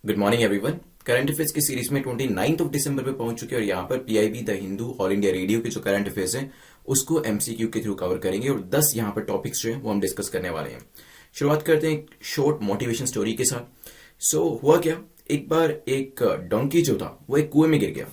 Good morning everyone. Current affairs की series में 29 of December पे पहुंच चुके हैं और यहाँ पर PIB the Hindu all India radio के जो करंट अफेयर्स हैं उसको एमसीक्यू के थ्रू कवर करेंगे और 10 यहाँ पर टॉपिक्स जो हैं वो हम डिस्कस करने वाले हैं। शुरुआत करते हैं एक शॉर्ट मोटिवेशन स्टोरी के साथ। हुआ क्या, एक बार एक डोंकी जो था वो एक कुएं में गिर गया।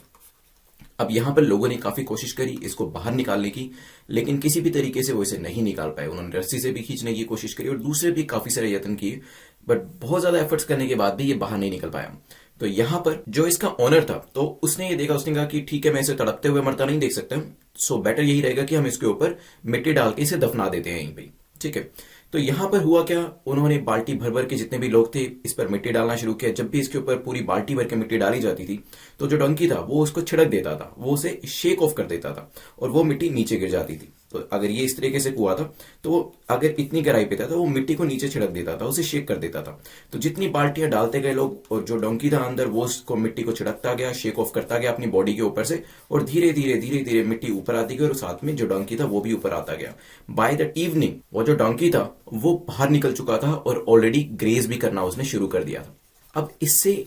अब यहाँ पर लोगों ने काफी कोशिश करी इसको बाहर निकालने की, लेकिन किसी भी तरीके से वो इसे नहीं निकाल पाए। उन्होंने रस्सी से भी खींचने की कोशिश करी और दूसरे भी काफी सारे यत्न किए, बट बहुत ज्यादा एफर्ट्स करने के बाद भी ये बाहर नहीं निकल पाया। तो यहाँ पर जो इसका ऑनर था तो उसने ये देखा, उसने कहा कि ठीक है, मैं इसे तड़पते हुए मरता नहीं देख सकता, सो बेटर यही रहेगा कि हम इसके ऊपर मिट्टी डाल के इसे दफना देते हैं यहीं पे। ठीक है, तो यहां पर हुआ क्या, उन्होंने बाल्टी भर भर के, जितने भी लोग थे, इस पर मिट्टी डालना शुरू किया। जब भी इसके ऊपर पूरी बाल्टी भर के मिट्टी डाली जाती थी तो जो डंकी था वो उसको छिड़क देता था, वो उसे शेक ऑफ कर देता था और वो मिट्टी नीचे गिर जाती थी। तो अगर ये इस तरीके से कुआ था तो वो अगर इतनी गहराई पे था तो वो मिट्टी को नीचे छिड़क देता था, उसे शेक कर देता था। तो जितनी बाल्टियां डालते गए लोग और जो डोंकी था अंदर, वो उसको मिट्टी को छिड़कता गया, शेक ऑफ करता गया अपनी बॉडी के ऊपर से, और धीरे धीरे धीरे धीरे मिट्टी ऊपर आती गई और साथ में जो डोंकी था वो भी ऊपर आता गया। बाय द इवनिंग वो जो डोंकी था वो बाहर निकल चुका था और ऑलरेडी ग्रेज भी करना उसने शुरू कर दिया था। अब इससे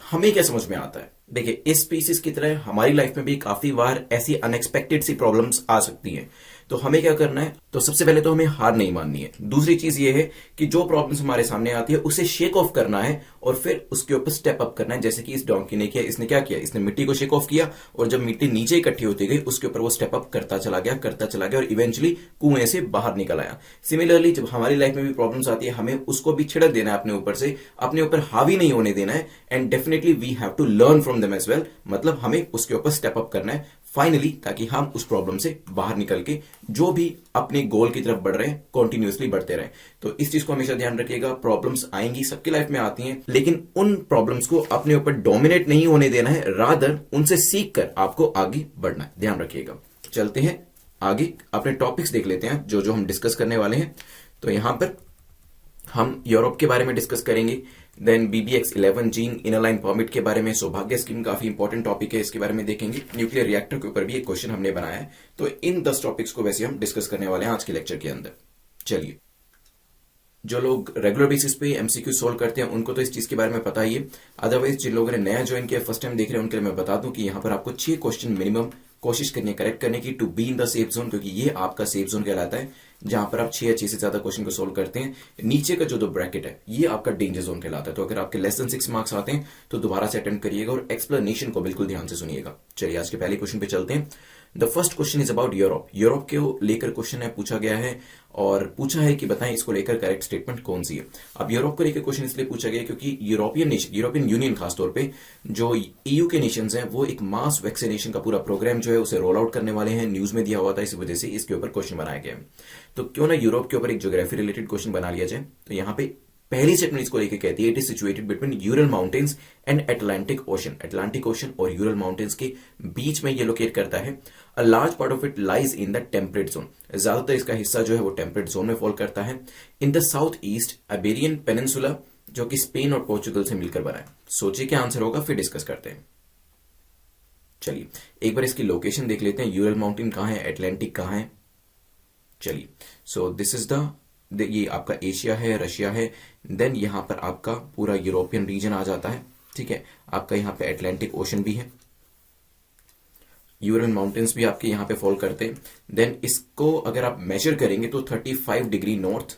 हमें क्या समझ में आता है, देखिए, इस स्पीसीज की तरह हमारी लाइफ में भी काफी बार ऐसी अनएक्सपेक्टेड सी प्रॉब्लम्स आ सकती हैं। तो हमें क्या करना है, तो सबसे पहले तो हमें हार नहीं माननी है। दूसरी चीज ये है कि जो प्रॉब्लम्स हमारे सामने आती है उसे शेक ऑफ करना है और फिर उसके ऊपर स्टेप अप करना है, जैसे कि इस डोंकी ने किया। इसने क्या किया, इसने मिट्टी को शेक ऑफ किया और जब मिट्टी नीचे इकट्ठी होती गई उसके ऊपर वो स्टेप अप करता चला गया और इवेंचुअली कुएं से बाहर निकल आया। सिमिलरली जब हमारी लाइफ में भी प्रॉब्लम्स आती है, हमें उसको भी छिड़क देना है अपने ऊपर से, अपने ऊपर हावी नहीं होने देना है, and definitely we have to learn from them as well. मतलब हमें उसके ऊपर स्टेप अप करना है फाइनली, ताकि हम उस प्रॉब्लम से बाहर निकल के जो भी अपने गोल की तरफ बढ़ रहे हैं कंटिन्यूअसली बढ़ते रहें। तो इस चीज को हमेशा ध्यान रखिएगा, प्रॉब्लम्स आएंगी, सबकी लाइफ में आती हैं, लेकिन उन प्रॉब्लम्स को अपने ऊपर डोमिनेट नहीं होने देना है, रादर उनसे सीख कर आपको आगे बढ़ना है। ध्यान रखिएगा। चलते हैं आगे, अपने टॉपिक्स देख लेते हैं जो जो हम डिस्कस करने वाले हैं। तो यहां पर हम यूरोप के बारे में डिस्कस करेंगे, देन BBX11 जीन इनर लाइन परमिट के बारे में, सौभाग्य स्कीम काफी इंपॉर्टेंट टॉपिक है, इसके बारे में देखेंगे। न्यूक्लियर रिएक्टर के ऊपर भी एक क्वेश्चन हमने बनाया है। तो इन 10 टॉपिक्स को वैसे हम डिस्कस करने वाले हैं आज के लेक्चर के अंदर। चलिए, जो लोग रेगुलर बेसिस पे एमसीक्यू सोल्व करते हैं उनको तो इस चीज के बारे में पता ही है। अदरवाइज जिन लोगों ने नया ज्वाइन किया, फर्स्ट टाइम देख रहे हैं, उनके लिए मैं बता दूं कि यहाँ पर आपको 6 क्वेश्चन मिनिमम कोशिश करनी है करेक्ट करने की, to be in the safe zone, क्योंकि ये आपका सेफ जोन कहलाता है जहां पर आप 6 या 6 से ज्यादा क्वेश्चन को सोल्व करते हैं। नीचे का जो दो ब्रैकेट है ये आपका डेंजर जोन कहलाता है। तो अगर आपके लेस देन 6 मार्क्स आते हैं तो दोबारा से अटेम्प्ट करिएगा और एक्सप्लेनेशन को बिल्कुल ध्यान से सुनिएगा। चलिए आज के पहले क्वेश्चन पे चलते हैं। The first question is about Europe. Europe के लेकर क्वेश्चन है, पूछा गया है और पूछा है कि बताएं इसको लेकर करेक्ट स्टेटमेंट कौन सी है। अब यूरोप को लेकर क्वेश्चन इसलिए पूछा गया क्योंकि यूरोपियन यूनियन खासतौर पे जो ईयू के नेशंस हैं वो एक मास वैक्सीनेशन का पूरा प्रोग्राम जो है उसे रोल आउट करने वाले हैं। न्यूज में दिया हुआ था, इस वजह से इसके ऊपर क्वेश्चन बनाया गया है। तो क्यों ना यूरोप के ऊपर एक ज्योग्राफी रिलेटेड क्वेश्चन बना लिया जाए। तो यहाँ पे पहली स्टेटमेंट इसको लेकर कहती है, it is situated between Ural mountains and Atlantic ocean. Atlantic ocean और यूरल माउंटेन्स के बीच में ये लोकेट करता है। A large part of it lies in the temperate zone. ज्यादातर इसका हिस्सा जो है वो टेम्परेट जोन में फॉल करता है। In the south east Iberian peninsula, जो कि स्पेन और पोर्चुगल से मिलकर बना है। सोचिए क्या आंसर होगा, फिर डिस्कस करते हैं। चलिए एक बार इसकी लोकेशन देख लेते हैं, यूरल माउंटेन कहाँ है, अटलांटिक कहाँ है। चलिए, सो दिस इज ये आपका एशिया है, रशिया है, देन यहां पर आपका पूरा यूरोपियन रीजन आ जाता है। ठीक है, आपका यहां पे अटलांटिक ओशन भी है, यूरल माउंटेन्स भी आपके यहां पे फॉल करते हैं। देन इसको अगर आप मेजर करेंगे तो 35 डिग्री नॉर्थ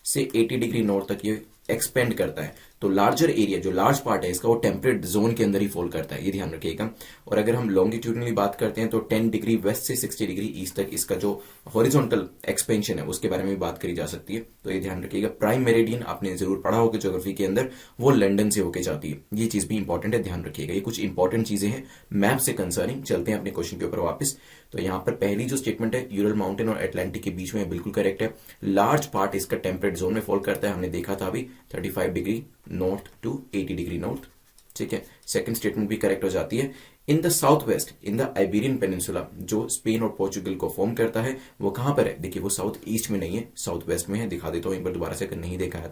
से 80 डिग्री नॉर्थ तक ये एक्सपेंड करता है। तो लार्जर एरिया, जो लार्ज पार्ट है इसका, वो टेम्परेट जोन के अंदर ही फॉल करता है, ये ध्यान रखिएगा। और अगर हम लॉन्गिट्यूडनली बात करते हैं तो 10 डिग्री वेस्ट से 60 डिग्री ईस्ट तक इसका जो हॉरिजॉन्टल एक्सपेंशन है उसके बारे में भी बात करी जा सकती है। तो ये ध्यान रखिएगा। प्राइम मेरिडियन आपने जरूर पढ़ा होगा ज्योग्राफी के अंदर, वो लंदन से होके जाती है। ये चीज भी इंपॉर्टेंट है, ध्यान रखिएगा। ये कुछ इंपॉर्टेंट चीजें हैं मैप से कंसर्निंग। चलते हैं अपने क्वेश्चन के ऊपर वापस। तो यहाँ पर पहली जो स्टेटमेंट है यूरल माउंटेन और अटलांटिक के बीच में, बिल्कुल करेक्ट है। लार्ज पार्ट इसका टेम्परेट जोन में फॉल करता है, हमने देखा था अभी 35 degree north to 80 degree north. ठीक है, सेकंड स्टेटमेंट भी करेक्ट हो जाती है। In the south west in the Iberian peninsula, जो स्पेन और पोर्चुगल को फॉर्म करता है, वो कहां पर है, देखिए वो साउथ ईस्ट में नहीं है, साउथ वेस्ट में है। दिखा देता हूं एक बार दोबारा से अगर नहीं देखा है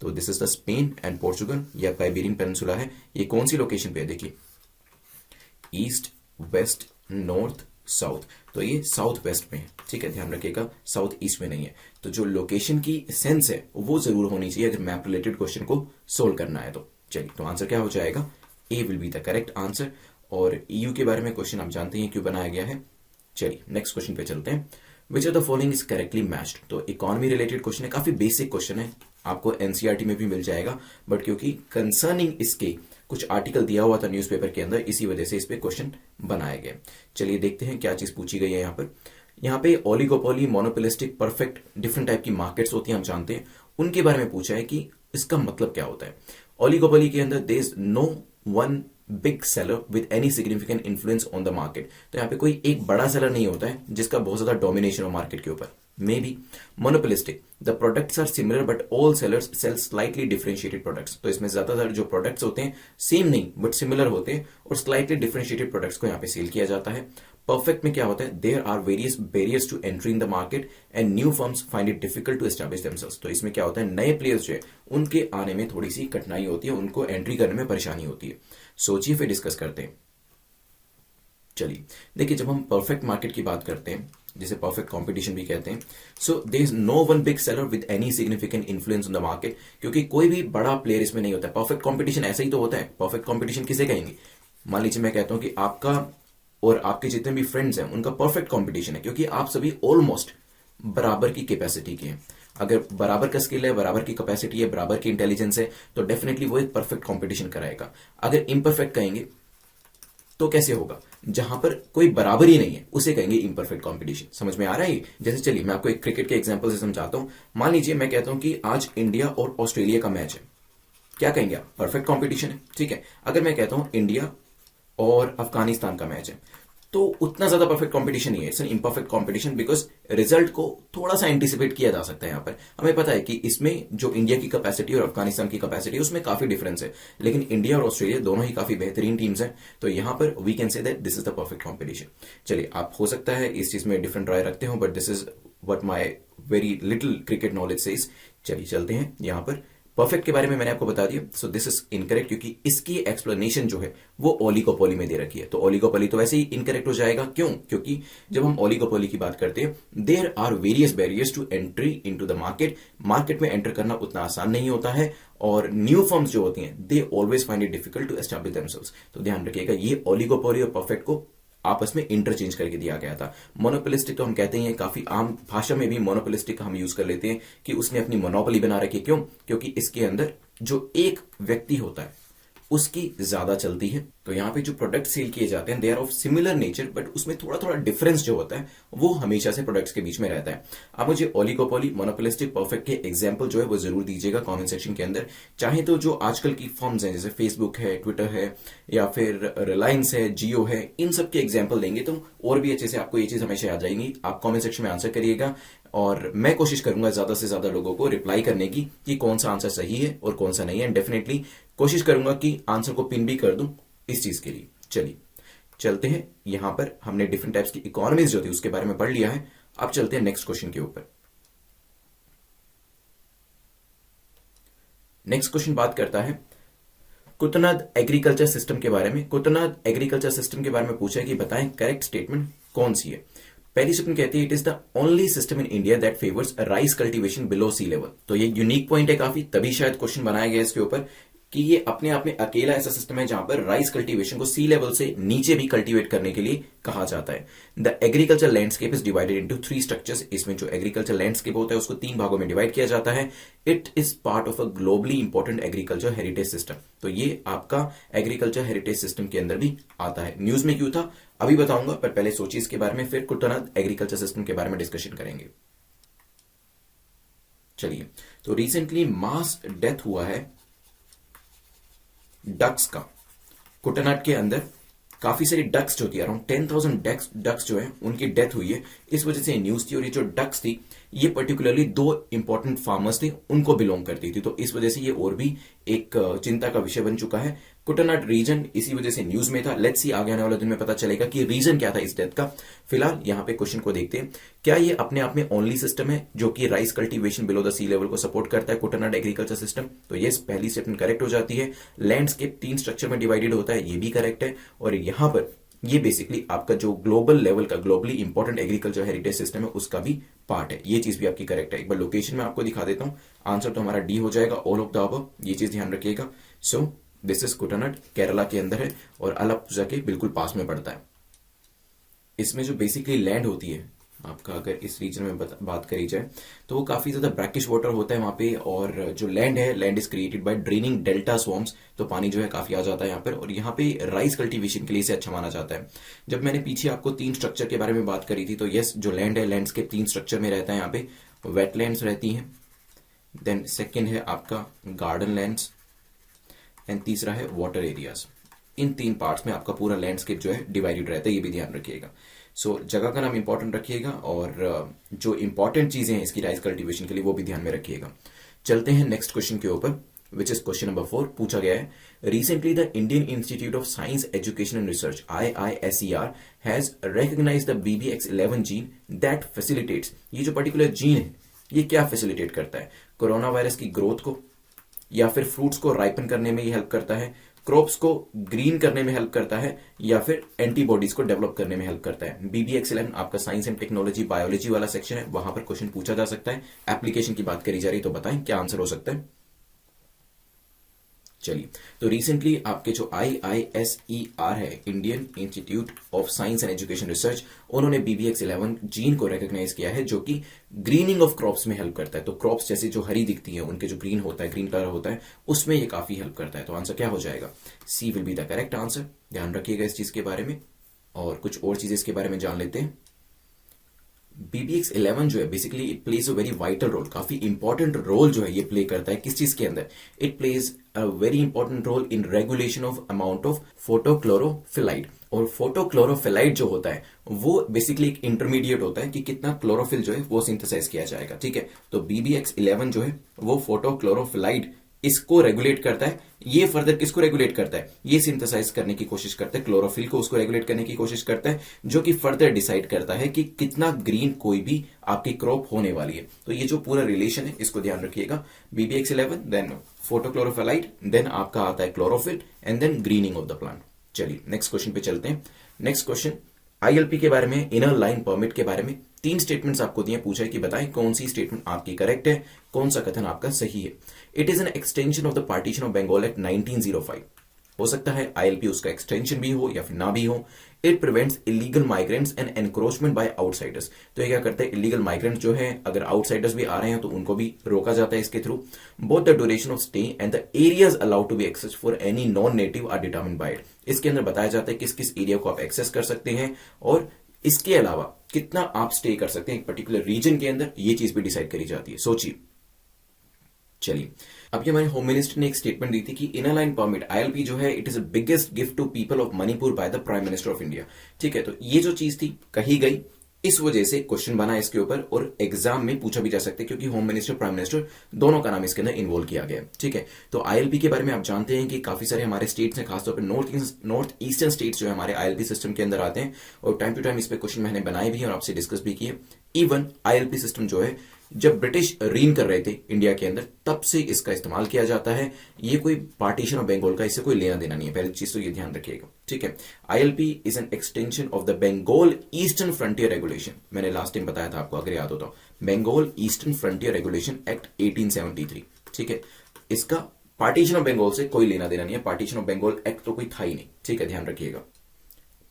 तो this is the Spain and Portugal, ये आपका आइबेरियन पेनिनसुला है। ये कौन सी लोकेशन पे है, देखिए ईस्ट वेस्ट नॉर्थ साउथ, तो ये साउथ वेस्ट में है। ठीक है, ध्यान रखिएगा, साउथ ईस्ट में नहीं है। तो जो लोकेशन की सेंस है वो जरूर होनी चाहिए अगर मैप रिलेटेड क्वेश्चन को सोल्व करना है तो। चलिए, तो आंसर क्या हो जाएगा? A will be the correct answer. और ईयू के बारे में क्वेश्चन आप जानते हैं क्यों बनाया गया है। चलिए नेक्स्ट क्वेश्चन पे चलते हैं। विच of the following is correctly matched. तो इकोनॉमी रिलेटेड क्वेश्चन है, काफी बेसिक क्वेश्चन है, आपको एनसीईआरटी में भी मिल जाएगा, बट क्योंकि कंसर्निंग इसके कुछ आर्टिकल दिया हुआ था न्यूज़पेपर के अंदर, इसी वजह से इस पे क्वेश्चन बनाया गया। चलिए देखते हैं क्या चीज पूछी गई है यहाँ पे oligopoly, monopolistic, perfect, different type की मार्केट्स होती हैं, हम जानते हैं, उनके बारे में पूछा है कि इसका मतलब क्या होता है। ओलिगोपोली के अंदर there is no one big seller with any significant influence on the market. तो यहाँ पे कोई एक बड़ा सेलर नहीं होता है जिसका बहुत ज्यादा डोमिनेशन हो मार्केट के ऊपर। May be monopolistic, the products are similar but all sellers sell slightly differentiated products. तो इसमें ज्यादातर जो प्रोडक्ट्स होते हैं सेम नहीं बट सिमिलर होते हैं और स्लाइटली डिफरेंशिएटेड प्रोडक्ट्स को यहाँ पे सेल किया जाता है। परफेक्ट में क्या होता है, there are various barriers to entry in the market and new firms find it difficult to establish themselves. तो इसमें क्या होता है, नए प्लेयर्स जो है उनके आने में थोड़ी सी कठिनाई होती है, उनको एंट्री करने में परेशानी होती है। सोचिए फिर डिस्कस करते हैं। चलिए देखिए, जब हम परफेक्ट मार्केट की बात करते हैं, जिसे परफेक्ट कंपटीशन भी कहते हैं, so there is no one big seller with any significant influence on the market, क्योंकि कोई भी बड़ा प्लेयर इसमें नहीं होता है। परफेक्ट कंपटीशन ऐसा ही तो होता है। परफेक्ट कंपटीशन किसे कहेंगे? मान लीजिए मैं कहता हूं कि आपका और आपके जितने भी फ्रेंड्स हैं उनका परफेक्ट कंपटीशन है, क्योंकि आप सभी ऑलमोस्ट बराबर की कैपेसिटी के हैं। अगर बराबर का स्किल है, बराबर की कैपेसिटी है, बराबर की इंटेलिजेंस है, तो डेफिनेटली वो एक परफेक्ट कंपटीशन कराएगा। अगर इम्परफेक्ट कहेंगे तो कैसे होगा? जहां पर कोई बराबर ही नहीं है उसे कहेंगे इम्परफेक्ट कंपटीशन। समझ में आ रहा है? जैसे चलिए मैं आपको एक क्रिकेट के एग्जांपल से समझाता हूं। मान लीजिए मैं कहता हूं कि आज इंडिया और ऑस्ट्रेलिया का मैच है, क्या कहेंगे आप? परफेक्ट कंपटीशन है, ठीक है। अगर मैं कहता हूं इंडिया और अफगानिस्तान का मैच है, तो उतना ज्यादा परफेक्ट कंपटीशन नहीं है, it's an imperfect competition, because result को थोड़ा सा एंटिसिपेट किया जा सकता है। यहां पर हमें पता है कि इसमें जो इंडिया की कैपेसिटी और अफगानिस्तान की कैपेसिटी है उसमें काफी डिफरेंस है, लेकिन इंडिया और ऑस्ट्रेलिया दोनों ही काफी बेहतरीन टीम्स हैं। तो यहां पर we can say that this is the perfect competition. चलिए, आप हो सकता है इस चीज में डिफरेंट राय रखते हो, but this is what my very little cricket knowledge says. चलिए चलते हैं यहां पर। परफेक्ट के बारे में मैंने आपको बता दिया, सो दिस इज इनकरेक्ट, क्योंकि इसकी एक्सप्लेनेशन जो है वो ओलिगोपोली में दे रखी है। तो ओलिगोपोली तो वैसे ही इनकरेक्ट हो जाएगा। क्यों? क्योंकि जब हम ओलिगोपोली की बात करते हैं, there are various barriers to entry into the market. Market में एंटर करना उतना आसान नहीं होता है, और न्यू फर्म्स जो होती हैं they always find it difficult to establish themselves. तो ध्यान रखिएगा, ये ओलिगोपोली और परफेक्ट को आपस में इंटरचेंज करके दिया गया था। मोनोपोलिस्टिक तो हम कहते हैं, काफी आम भाषा में भी मोनोपोलिस्टिक का हम यूज कर लेते हैं कि उसने अपनी मोनोपोली बना रखी है। क्यों? क्योंकि इसके अंदर जो एक व्यक्ति होता है उसकी ज्यादा चलती है। तो यहाँ पे जो प्रोडक्ट सेल किए जाते हैं they are of similar nature, but उसमें थोड़ा थोड़ा डिफरेंस जो होता है वो हमेशा से प्रोडक्ट्स के बीच में रहता है। आप मुझे ओलिगोपोली, मोनोपोलिस्टिक, परफेक्ट के एग्जांपल जो है वो जरूर दीजिएगा कमेंट सेक्शन के अंदर। चाहे तो जो आजकल की फर्म्स हैं, जैसे फेसबुक है, ट्विटर है, या फिर रिलायंस है, जियो है, इन सब के एग्जाम्पल देंगे तो और भी अच्छे से आपको ये चीज हमेशा याद जाएंगी। आप कॉमेंट सेक्शन में आंसर करिएगा, और मैं कोशिश करूंगा ज्यादा से ज्यादा लोगों को रिप्लाई करने की कि कौन सा आंसर सही है और कौन सा नहीं है। एंड डेफिनेटली कोशिश करूंगा कि आंसर को पिन भी कर दूं इस चीज के लिए। चलिए चलते हैं, यहां पर हमने डिफरेंट टाइप्स की इकोनॉमीज जो थी उसके बारे में पढ़ लिया है। अब चलते हैं नेक्स्ट क्वेश्चन के ऊपर। नेक्स्ट क्वेश्चन बात करता है कुतनाद एग्रीकल्चर सिस्टम के बारे में। कुतनाद एग्रीकल्चर सिस्टम के बारे में पूछा है कि बताएं करेक्ट स्टेटमेंट कौन सी है। पहली स्टेटमेंट कहती है it is the only system in India that favours rice cultivation below sea level. तो ये यूनिक पॉइंट है काफी, तभी शायद क्वेश्चन बनाया गया इसके ऊपर कि ये अपने आप में अकेला ऐसा सिस्टम है जहां पर राइस कल्टीवेशन को सी लेवल से नीचे भी कल्टीवेट करने के लिए कहा जाता है। The agriculture landscape is divided into 3 structures. इसमें जो एग्रीकल्चर लैंडस्केप होता है उसको 3 भागों में डिवाइड किया जाता है। It is part of a globally important agriculture heritage system. तो ये आपका एग्रीकल्चर हेरिटेज सिस्टम के अंदर भी आता है। न्यूज में क्यों था अभी बताऊंगा, पर पहले सोचिए इसके बारे में, फिर कुतनाद एग्रीकल्चर सिस्टम के बारे में डिस्कशन करेंगे। चलिए, तो रिसेंटली मास डेथ हुआ है डक्स का। कुटनाड के अंदर काफी सारी डक्स जो थी, अराउंड 10,000 डक्स जो है उनकी डेथ हुई है। इस वजह से न्यूज थी, और ये जो डक्स थी ये पर्टिकुलरली 2 इंपॉर्टेंट फार्मर्स थे उनको बिलोंग करती थी। तो इस वजह से ये और भी एक चिंता का विषय बन चुका है। कुटनाड रीजन इसी वजह से न्यूज में था। लेट्स सी आगे आने वाले दिन में पता चलेगा कि रीजन क्या था इस डेथ का। फिलहाल यहां पे क्वेश्चन को देखते हैं, क्या ये अपने आप में ओनली सिस्टम है जो कि rice cultivation below the sea level को सपोर्ट करता है, कुटनाड एग्रीकल्चर सिस्टम? तो ये पहली स्टेटमेंट करेक्ट हो जाती है। लैंडस्केप 3 स्ट्रक्चर में डिवाइडेड होता है, ये भी करेक्ट है। और यहां पर ये बेसिकली आपका जो ग्लोबल लेवल का globally important agriculture heritage system है उसका भी पार्ट है। ये चीज भी आपकी करेक्ट है। एक बार लोकेशन में आपको दिखा देता हूं, आंसर तो हमारा डी हो जाएगा, ऑल ऑफ द अबव, ये चीज ध्यान रखिएगा। सो दिस इज कुटनाड, केरला के अंदर है और अलाप्पुझा के बिल्कुल पास में पड़ता है। इसमें जो बेसिकली लैंड होती है आपका, अगर इस रीजन में बात करी जाए तो वो काफी ज्यादा ब्रैकिश वाटर होता है वहां पे, और जो लैंड है, land is created by draining delta swarms, तो पानी जो है काफी आ जाता है यहाँ पर, और यहाँ पे राइस कल्टीवेशन के लिए इसे अच्छा माना जाता है। जब मैंने पीछे आपको 3 स्ट्रक्चर के बारे में बात करी थी, तो यस, जो लैंड है, लैंडस्केप 3 स्ट्रक्चर में रहता है यहाँ पे। वेटलैंड्स रहती हैं, देन सेकेंड है आपका गार्डन लैंड्स, एंड तीसरा है वाटर एरियाज। इन 3 पार्ट्स में आपका पूरा लैंडस्केप जो है डिवाइडेड रहता है, ये भी ध्यान रखिएगा। सो जगह का नाम इंपॉर्टेंट रखिएगा, और जो इंपॉर्टेंट चीजें हैं इसकी राइस कल्टीवेशन के लिए वो भी ध्यान में रखिएगा। चलते हैं नेक्स्ट क्वेश्चन के ऊपर, विच इज क्वेश्चन नंबर 4। पूछा गया है, recently the Indian Institute of Science Education and Research IISER has recognised the BBX11 gene that facilitates. ये जो पर्टिकुलर जीन है ये क्या फैसिलिटेट करता है? कोरोना वायरस की ग्रोथ को, या फिर फ्रूट्स को राइपन करने में ये हेल्प करता है, क्रॉप्स को ग्रीन करने में हेल्प करता है, या फिर एंटीबॉडीज को डेवलप करने में हेल्प करता है। BBX11 आपका साइंस एंड टेक्नोलॉजी बायोलॉजी वाला सेक्शन है, वहां पर क्वेश्चन पूछा जा सकता है। एप्लीकेशन की बात करी जा रही, तो बताएं क्या आंसर हो सकता है। चलिए, तो रिसेंटली आपके जो IISER है, Indian Institute of science and education research, उन्होंने BBX11 जीन को रिकॉग्नाइज किया है, जो कि ग्रीनिंग ऑफ क्रॉप्स में हेल्प करता है। तो क्रॉप्स जैसे जो हरी दिखती है, उनके जो ग्रीन होता है, ग्रीन कलर होता है, उसमें ये काफी हेल्प करता है। तो आंसर क्या हो जाएगा? C will be the correct answer. ध्यान रखिएगा इस चीज के बारे में, और कुछ और चीजें इसके बारे में जान लेते हैं। BBX11 जो है basically it plays a very vital role, काफी इंपॉर्टेंट रोल जो है ये प्ले करता है। किस चीज के अंदर? It plays a very important role in regulation of amount of photochlorophyllide. और फोटोक्लोरोफिलाइड जो होता है वो बेसिकली एक इंटरमीडिएट होता है कि कितना क्लोरोफिल जो है वो सिंथेसाइज किया जाएगा। ठीक है, तो BBX11 जो है वो फोटोक्लोरोफिलाइड इसको रेगुलेट करता है। ये फर्दर किसको रेगुलेट करता है? ये सिंथेसाइज करने की कोशिश करता है, क्लोरोफिल को, उसको रेगुलेट करने की कोशिश करता है, जो कि फर्दर डिसाइड करता है कि कितना ग्रीन कोई भी आपकी क्रॉप होने वाली है। तो ये जो पूरा रिलेशन है इसको ध्यान रखिएगा। BBX11 देन फोटोक्लोरोफिलाइड, देन आपका आता है chlorophyll, and then greening of the plant. चलिए नेक्स्ट क्वेश्चन पे चलते हैं। नेक्स्ट क्वेश्चन ILP के बारे में, इनर लाइन परमिट के बारे में 3 स्टेटमेंट्स आपको दिए, पूछा है कि बताएं कौन सी स्टेटमेंट आपकी करेक्ट है, कौन सा कथन आपका सही है। It is an extension of the partition of Bengal act 1905। हो सकता है ILP उसका एक्सटेंशन भी हो या फिर ना भी हो। It prevents illegal migrants and encroachment by outsiders. तो ये क्या करते हैं? इलीगल माइग्रेंट्स जो है, अगर आउटसाइडर्स भी आ रहे हैं तो उनको भी रोका जाता है इसके थ्रू। Both the duration of stay and the areas allowed to be access for any non native are determined by it. इसके अंदर बताया जाता है किस किस एरिया को आप एक्सेस कर सकते हैं, और इसके अलावा कितना आप स्टे कर सकते हैं एक पर्टिकुलर रीजन के अंदर, ये चीज भी डिसाइड करी जाती है। सोचिए। चलिए, अभी हमारे होम मिनिस्टर ने एक स्टेटमेंट दी थी कि इनर लाइन परमिट ILP जो है it is the biggest gift to people of Manipur by the prime minister of India. ठीक है, तो ये जो चीज थी कही गई, इस वजह से क्वेश्चन बना इसके ऊपर, और एग्जाम में पूछा भी जा सकता है क्योंकि होम मिनिस्टर, प्राइम मिनिस्टर दोनों का नाम इसके अंदर इन्वॉल्व किया गया है। ठीक है, तो ILP के बारे में आप जानते हैं कि काफी सारे हमारे स्टेट्स हैं, खासतौर पर नॉर्थ ईस्टर्न स्टेट्स जो है हमारे ILP सिस्टम के अंदर आते हैं, और टाइम टू टाइम इस पे क्वेश्चन मैंने बनाए भी हैं और आपसे डिस्कस भी किए। इवन ILP सिस्टम जो है जब ब्रिटिश रीन कर रहे थे इंडिया के अंदर, तब से इसका इस्तेमाल किया जाता है। ये कोई पार्टीशन ऑफ बंगाल का इससे कोई लेना देना नहीं है, पहली चीज तो ये ध्यान रखिएगा। ठीक है, ILP is an extension of the Bengal eastern frontier regulation. मैंने लास्ट टाइम बताया था आपको, अगर याद हो तो, Bengal eastern frontier regulation act 1873। ठीक है, इसका पार्टीशन ऑफ बंगाल से कोई लेना देना नहीं है, पार्टीशन ऑफ बंगाल एक्ट तो कोई था ही नहीं। ठीक है, ध्यान रखिएगा।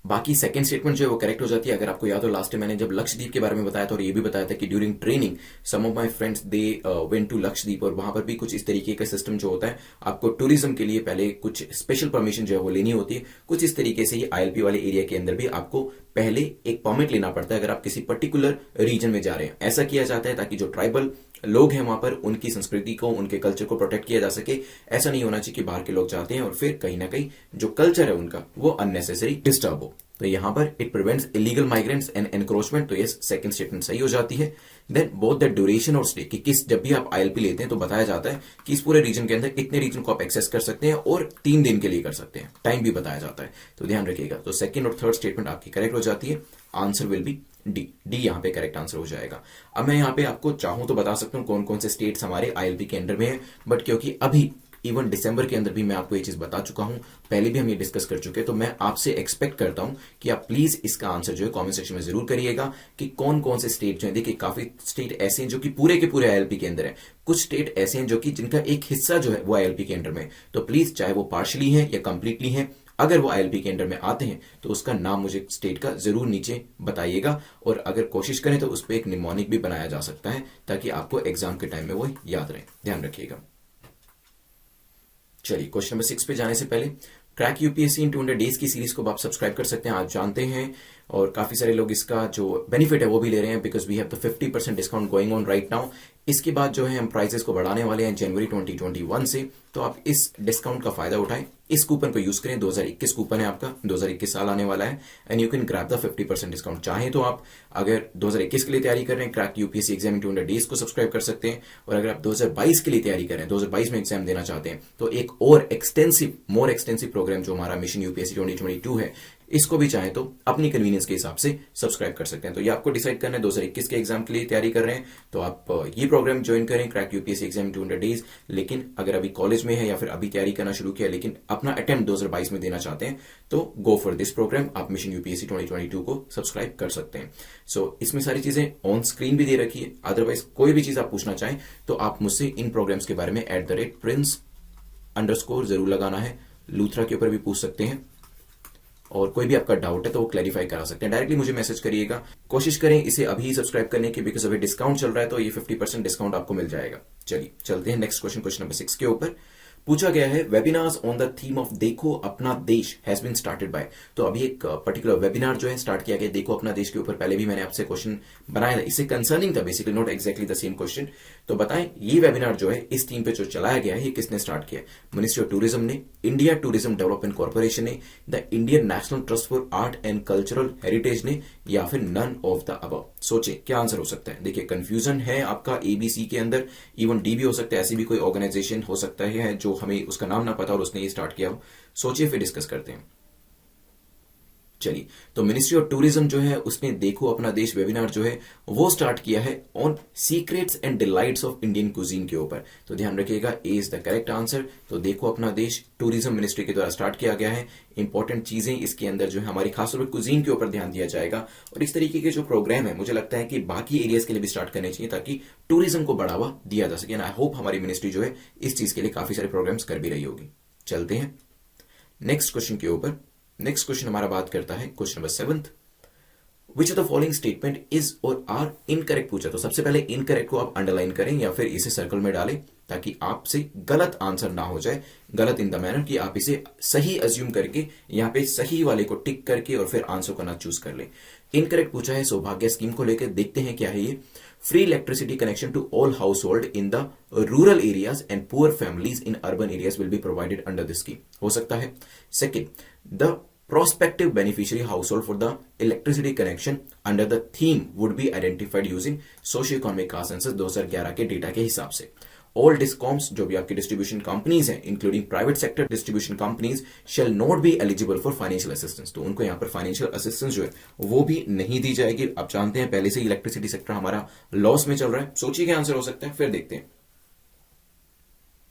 बाकी सेकंड स्टेटमेंट जो है वो करेक्ट हो जाती है। अगर आपको याद हो, लास्ट टाइम मैंने जब लक्षद्वीप के बारे में बताया था, और ये भी बताया था कि during training some of my friends they went to Lakshadweep, और वहां पर भी कुछ इस तरीके का सिस्टम जो होता है, आपको टूरिज्म के लिए पहले कुछ स्पेशल परमिशन जो है वो लेनी होती है। कुछ इस तरीके से ये ILP वाले एरिया के अंदर भी आपको पहले एक परमिट लेना पड़ता है अगर आप किसी पर्टिकुलर रीजन में जा रहे हैं। ऐसा किया जाता है ताकि जो ट्राइबल लोग हैं वहां पर, उनकी संस्कृति को, उनके कल्चर को प्रोटेक्ट किया जा सके। ऐसा नहीं होना चाहिए कि बाहर के लोग जाते हैं और फिर कहीं ना कहीं जो कल्चर है उनका वो अननेसेसरी डिस्टर्ब हो। तो यहां पर it prevents illegal migrants and encroachment, तो ये सेकंड स्टेटमेंट सही हो जाती है। देन बोथ द ड्यूरेशन और स्टे, कि किस, जब भी आप ILP लेते हैं तो बताया जाता है कि इस पूरे रीजन के अंदर इतने रीजन को आप एक्सेस कर सकते हैं और 3 दिन के लिए कर सकते हैं, टाइम भी बताया जाता है, तो ध्यान रखिएगा। तो सेकंड और थर्ड स्टेटमेंट आपकी करेक्ट हो जाती है। आंसर विल बी डी यहां पे करेक्ट आंसर हो जाएगा। अब मैं यहां पे आपको चाहूं तो बता सकता हूं कौन कौन से स्टेट्स हमारे ILP के अंडर में है, बट क्योंकि अभी इवन दिसंबर के अंदर भी मैं आपको ये चीज बता चुका हूं, पहले भी हम ये डिस्कस कर चुके हैं। तो मैं आपसे एक्सपेक्ट करता हूं कि आप प्लीज इसका आंसर जो है कमेंट सेक्शन में जरूर करिएगा कि कौन कौन से स्टेट जो है, देखिए काफी स्टेट ऐसे हैं जो कि पूरे के पूरे आईएलपी के अंदर है, कुछ स्टेट ऐसे हैं जो कि जिनका एक हिस्सा जो है वो आईएलपी के अंडर में। तो प्लीज चाहे वो पार्शली है या कंप्लीटली है, अगर वो आईएलपी के अंडर में आते हैं तो उसका नाम मुझे स्टेट का जरूर नीचे बताइएगा, और अगर कोशिश करें तो उस पर एक निमोनिक भी बनाया जा सकता है ताकि आपको एग्जाम के टाइम में वो याद रहे, ध्यान रखिएगा। चलिए क्वेश्चन नंबर 6 पे जाने से पहले क्रैक यूपीएससी इन 200 डेज की सीरीज को आप सब्सक्राइब कर सकते हैं, आप जानते हैं, और काफी सारे लोग इसका जो बेनिफिट है वो भी ले रहे हैं, because we have the 50% discount going on right now. इसके बाद जो है हम प्राइसेस को बढ़ाने वाले हैं जनवरी 2021 से, तो आप इस डिस्काउंट का फायदा उठाएं, इस कूपन को यूज करें। 2021 कूपन है आपका, 2021 साल आने वाला है, and you can grab the 50% discount. चाहे तो आप अगर 2021 के लिए तैयारी कर रहे हैं, crack UPSC exam in 200 days को सब्सक्राइब कर सकते हैं, और अगर आप 2022 के लिए तैयारी कर रहे हैं, 2022 में एग्जाम देना चाहते हैं, तो एक और मोर एक्सटेंसिव प्रोग्राम जो हमारा मिशन यूपीएससी 2022 है, इसको भी चाहे तो अपनी कन्वीनियंस के हिसाब से सब्सक्राइब कर सकते हैं। तो ये आपको डिसाइड करना है, 2021 के एग्जाम के लिए तैयारी कर रहे हैं तो आप ये प्रोग्राम ज्वाइन करें, क्रैक यूपीएससी एग्जाम 200 डेज। लेकिन अगर अभी कॉलेज में है या फिर अभी तैयारी करना शुरू किया लेकिन अपना अटेम्प्ट 2022 में देना चाहते हैं, तो गो फॉर दिस प्रोग्राम, आप मिशन यूपीएससी 2022 को सब्सक्राइब कर सकते हैं। सो इसमें सारी चीजें ऑन स्क्रीन भी दे रखी है, अदरवाइज कोई भी चीज आप पूछना चाहें तो आप मुझसे इन प्रोग्राम्स के बारे में @prince_ जरूर लगाना है, लूथरा के ऊपर भी पूछ सकते हैं, और कोई भी आपका डाउट है तो वो क्लैरिफाई करा सकते हैं, डायरेक्टली मुझे मैसेज करिएगा। कोशिश करें इसे अभी सब्सक्राइब करने की, बिकॉज अभी डिस्काउंट चल रहा है तो ये 50% डिस्काउंट आपको मिल जाएगा। चलिए चलते हैं नेक्स्ट क्वेश्चन, क्वेश्चन नंबर 6 के ऊपर पूछा गया है, webinars on the theme of देखो अपना देश हैज बीन स्टार्टेड बाय। तो अभी एक पर्टिकुलर वेबिनार जो है स्टार्ट किया गया देखो अपना देश के ऊपर, पहले भी मैंने आपसे क्वेश्चन बनाया था, इससे कंसर्निंग था basically, not exactly the same question. तो बताएं ये वेबिनार जो है इस थीम पे जो चलाया गया है ये किसने स्टार्ट किया? मिनिस्ट्री ऑफ टूरिज्म ने, इंडिया टूरिज्म डेवलपमेंट कॉर्पोरेशन ने, the Indian national trust for art and cultural heritage ने, या फिर नन ऑफ द अबव। सोचे क्या आंसर हो सकता है? देखिए कंफ्यूजन है आपका एबीसी के अंदर, इवन डी भी हो सकता है, ऐसी भी कोई ऑर्गेनाइजेशन हो सकता है जो हमें उसका नाम ना पता और उसने ये स्टार्ट किया हो। सोचिए फिर डिस्कस करते हैं। चलिए, तो मिनिस्ट्री ऑफ टूरिज्म जो है उसने देखो अपना देश वेबिनार जो है वो स्टार्ट किया है on secrets and delights of Indian cuisine के ऊपर। तो ध्यान रखिएगा, ए इज द करेक्ट आंसर। तो देखो अपना देश टूरिज्म मिनिस्ट्री के द्वारा स्टार्ट किया गया है। इंपॉर्टेंट चीजें इसके अंदर जो है हमारी खासतौर पर कुजीन के ऊपर ध्यान दिया जाएगा, और इस तरीके के जो प्रोग्राम है मुझे लगता है कि बाकी एरियाज के लिए भी स्टार्ट करने चाहिए ताकि टूरिज्म को बढ़ावा दिया जा सके। आई होप हमारी मिनिस्ट्री जो है इस चीज के लिए काफी सारे प्रोग्राम्स कर भी रही होगी। चलते हैं नेक्स्ट क्वेश्चन के ऊपर। नेक्स्ट क्वेश्चन हमारा बात करता है question number 7, which of the following statement is और आर इनकरेक्ट पूछा। तो सबसे पहले इनकरेक्ट को आप अंडरलाइन करें या फिर इसे सर्कल में डालें ताकि आपसे गलत आंसर ना हो जाए, गलत इन द मैनर कि आप इसे सही अज्यूम करके यहाँ पे सही वाले को टिक करके और फिर आंसर को ना चूज कर लें। इनकरेक्ट पूछा है सौभाग्य स्कीम को लेकर, देखते हैं क्या है ये। Free electricity connection to all household in the rural areas and poor families in urban areas will be provided under this scheme, हो सकता है। Second, the prospective beneficiary household for the electricity connection under the theme would be identified using socio-economic class census 2011 के data के हिसाब से। All discoms जो भी आपकी डिस्ट्रीब्यूशन कंपनीज हैं including private sector distribution companies shall not be eligible for financial assistance। तो उनको यहाँ पर फाइनेंशियल असिस्टेंस जो है वो भी नहीं दी जाएगी। आप जानते हैं पहले से इलेक्ट्रिसिटी सेक्टर हमारा लॉस में चल रहा है। सोचिए क्या आंसर हो सकता है, फिर देखते हैं।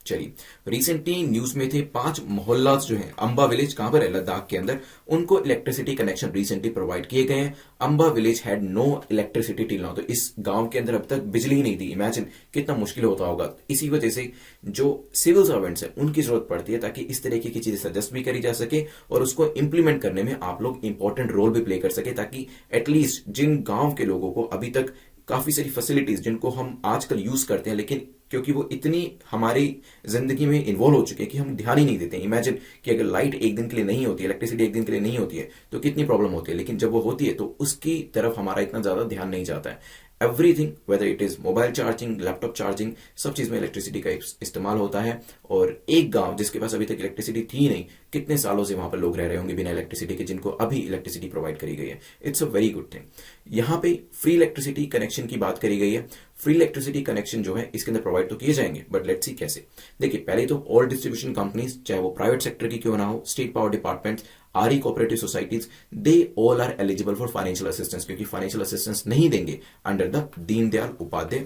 चलिए, रिसेंटली न्यूज में थे 5 मोहल्लास जो है अंबा विलेज, कहां पर है? लद्दाख के अंदर, उनको इलेक्ट्रिसिटी कनेक्शन रिसेंटली प्रोवाइड किए गए हैं। Amba village had no electricity till now. तो इस गांव के अंदर अब तक बिजली ही नहीं थी। इमेजिन कितना मुश्किल होता होगा। इसी वजह से जो सिविल सर्वेंट्स है उनकी जरूरत पड़ती है ताकि इस तरीके की चीजें सजेस्ट भी करी जा सके और उसको इंप्लीमेंट करने में आप लोग इंपॉर्टेंट रोल भी प्ले कर सके, ताकि एटलीस्ट जिन गांव के लोगों को अभी तक काफी सारी फैसिलिटीज जिनको हम आजकल यूज करते हैं लेकिन क्योंकि वो इतनी हमारी जिंदगी में इन्वॉल्व हो चुके हैं कि हम ध्यान ही नहीं देते। इमेजिन कि अगर लाइट एक दिन के लिए नहीं होती है, इलेक्ट्रिसिटी एक दिन के लिए नहीं होती है तो कितनी प्रॉब्लम होती है, लेकिन जब वो होती है तो उसकी तरफ हमारा इतना ज्यादा ध्यान नहीं जाता है। Everything whether it is mobile charging, laptop charging, सब चीज में इलेक्ट्रिसिटी का इस्तेमाल होता है। और एक गांव जिसके पास अभी तक इलेक्ट्रिसिटी थी नहीं, कितने सालों से वहां पर लोग रह रहे होंगे बिना इलेक्ट्रिसिटी के, जिनको अभी इलेक्ट्रिसिटी प्रोवाइड करी गई है। It's a very good thing. यहाँ पे फ्री इलेक्ट्रिसिटी कनेक्शन की बात करी गई है। फ्री इलेक्ट्रिसिटी कनेक्शन जो है इसके अंदर प्रोवाइड तो किए जाएंगे, बट लेट्स सी कैसे। देखिए, पहले तो ऑल डिस्ट्रीब्यूशन कंपनीज, चाहे वो प्राइवेट सेक्टर की क्यों ना हो, state power departments, RE cooperative societies, they all are eligible for financial assistance, क्योंकि फाइनेंशियल असिस्टेंस नहीं देंगे अंडर द दीनदयाल उपाध्याय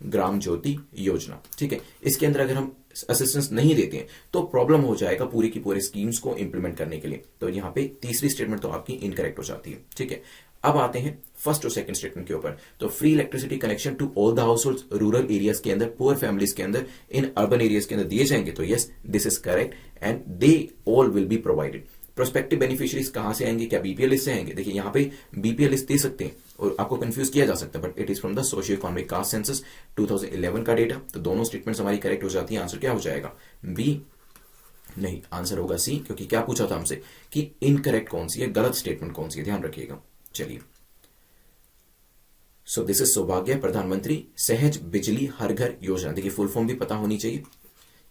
ग्राम ज्योति योजना। ठीक है, इसके अंदर अगर हम असिस्टेंस नहीं देते हैं तो प्रॉब्लम हो जाएगा पूरी की पूरी स्कीम्स को इंप्लीमेंट करने के लिए। तो यहाँ पे तीसरी स्टेटमेंट तो आपकी इनकरेक्ट हो जाती है। ठीक है, अब आते हैं फर्स्ट और सेकंड स्टेटमेंट के ऊपर। तो free electricity connection to all the household rural areas के अंदर, पुअर फैमिलीज के अंदर, इन अर्बन एरियाज के अंदर दिए जाएंगे। तो yes, this is correct and they all will be provided. Prospective beneficiaries कहां से आएंगे? क्या बीपीएल लिस्ट से आएंगे? देखिए यहाँ पे बीपीएल लिस्ट दे सकते हैं और आपको कंफ्यूज किया जा सकता है, but it is from the socio economic caste census 2011 का डेटा। तो दोनों स्टेटमेंट्स हमारी करेक्ट हो जाती है। आंसर क्या हो जाएगा? बी नहीं, आंसर होगा सी, क्योंकि क्या पूछा था हमसे कि इनकरेक्ट कौन सी है, गलत स्टेटमेंट कौन सी है, ध्यान रखिएगा। चलिए, सो दिस इज सौभाग्य प्रधानमंत्री सहज बिजली हर घर योजना। देखिए फुल फॉर्म भी पता होनी चाहिए।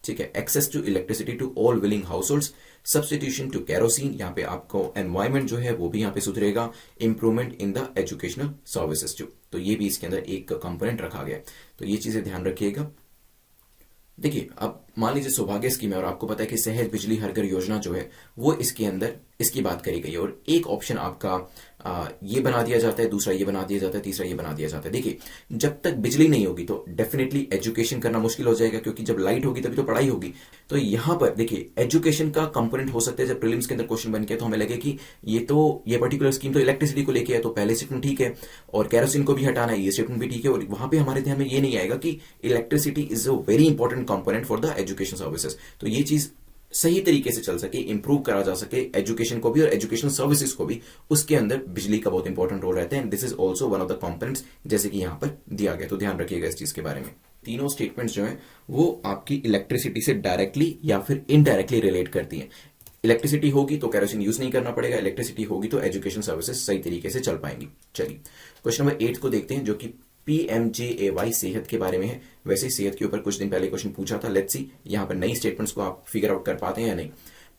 ठीक है, access to electricity to all willing household, substitution to kerosene, यहाँ पे आपको एनवायरमेंट जो है वो भी यहाँ पे सुधरेगा, improvement in the educational services जो, तो ये भी इसके अंदर एक कंपोनेंट रखा गया है। तो ये चीजें ध्यान रखिएगा। देखिए अब मान लीजिए सौभाग्य स्कीम है और आपको पता है कि सहज बिजली हर घर योजना जो है वो इसके अंदर इसकी बात करी गई है, और एक ऑप्शन आपका ये बना दिया जाता है, दूसरा ये बना दिया जाता है, तीसरा ये बना दिया जाता है। देखिए जब तक बिजली नहीं होगी तो डेफिनेटली एजुकेशन करना मुश्किल हो जाएगा, क्योंकि जब लाइट होगी तभी तो पढ़ाई होगी। तो यहां पर देखिए एजुकेशन का कंपोनेंट हो सकता है। जब प्रीलिम्स के अंदर क्वेश्चन बन गया तो हमें लगे कि ये पर्टिकुलर स्कीम तो इलेक्ट्रिसिटी को लेके है, तो पहले स्टेटमेंट ठीक है, और कैरोसिन को भी हटाना है, ये स्टेटमेंट भी ठीक है, और वहां पे हमारे ध्यान में ये नहीं आएगा कि electricity is a very important component for the education services. तो ये चीज सही तरीके से चल सके, इंप्रूव करा जा सके एजुकेशन को भी और एजुकेशन सर्विसेज को भी, उसके अंदर बिजली का बहुत इंपॉर्टेंट रोल रहता है। And this is also one of the components, जैसे कि यहां पर दिया गया। तो ध्यान रखिएगा इस चीज के बारे में। तीनों स्टेटमेंट्स जो हैं वो आपकी इलेक्ट्रिसिटी से डायरेक्टली या फिर इनडायरेक्टली रिलेट करती हैं। इलेक्ट्रिसिटी होगी तो कैरोसिन यूज नहीं करना पड़ेगा, इलेक्ट्रिसिटी होगी तो एजुकेशन सर्विसेज सही तरीके से चल पाएंगी। चलिए क्वेश्चन नंबर 8 को देखते हैं, जो कि PMJAY सेहत के बारे में है। वैसे ही सेहत के ऊपर कुछ दिन पहले क्वेश्चन पूछा था। लेट्स सी यहां पर नई स्टेटमेंट्स को आप फिगर आउट कर पाते हैं या नहीं।